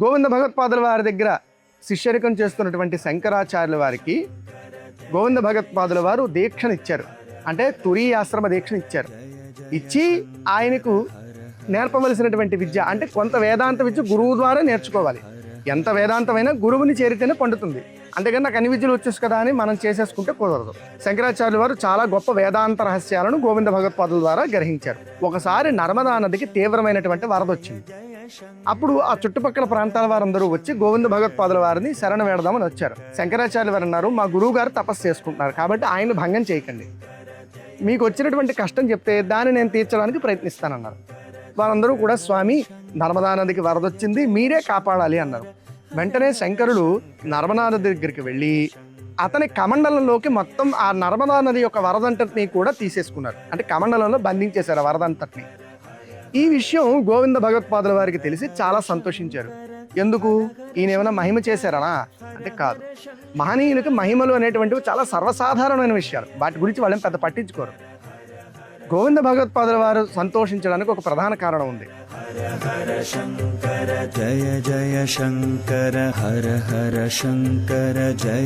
గోవింద భగవత్పాదుల వారి దగ్గర శిష్యరికం చేస్తున్నటువంటి శంకరాచార్యుల వారికి గోవింద భగవత్పాదుల వారు దీక్షనిచ్చారు. అంటే తురీయాశ్రమ దీక్షనిచ్చారు. ఇచ్చి ఆయనకు నేర్పవలసినటువంటి విద్య అంటే కొంత వేదాంత విద్య గురువు ద్వారా నేర్చుకోవాలి. ఎంత వేదాంతమైనా గురువుని చేరితేనే పండుతుంది. అంతేగాని నాకు అన్ని విద్యలు వచ్చేసి కదా అని మనం చేసేసుకుంటే కుదరదు. శంకరాచార్యుల వారు చాలా గొప్ప వేదాంత రహస్యాలను గోవింద భగవత్పాదుల ద్వారా గ్రహించారు. ఒకసారి నర్మదా నదికి తీవ్రమైనటువంటి వరద వచ్చింది. అప్పుడు ఆ చుట్టుపక్కల ప్రాంతాల వారందరూ వచ్చి గోవింద భగవత్పాదుల వారిని శరణ వేడదామని వచ్చారు. శంకరాచార్యుల వారు అన్నారు, మా గురువు గారు తపస్సు చేసుకుంటున్నారు కాబట్టి ఆయన భంగం చేయకండి, మీకు వచ్చినటువంటి కష్టం చెప్తే దాన్ని నేను తీర్చడానికి ప్రయత్నిస్తానన్నారు. వారందరూ కూడా స్వామి నర్మదా నదికి వరద వచ్చింది, మీరే కాపాడాలి అన్నారు. వెంటనే శంకరులు నర్మదా నది దగ్గరికి వెళ్ళి అతని కమండలంలోకి మొత్తం ఆ నర్మదా నది యొక్క వరదంతటిని కూడా తీసేసుకున్నారు. అంటే కమండలంలో బంధించేశారు ఆ వరదంతటిని. ఈ విషయం గోవింద భగవత్పాదుల వారికి తెలిసి చాలా సంతోషించారు. ఎందుకు, ఈయన ఏమైనా మహిమ చేశారనా అంటే కాదు. మహనీయులకు మహిమలు అనేటువంటివి చాలా సర్వసాధారణమైన విషయాలు, వాటి గురించి వాళ్ళని పెద్ద పట్టించుకోరు. గోవింద భగవత్పాదుల వారు సంతోషించడానికి ఒక ప్రధాన కారణం ఉంది. జయ జయ శంకర హర హర శంకర జయ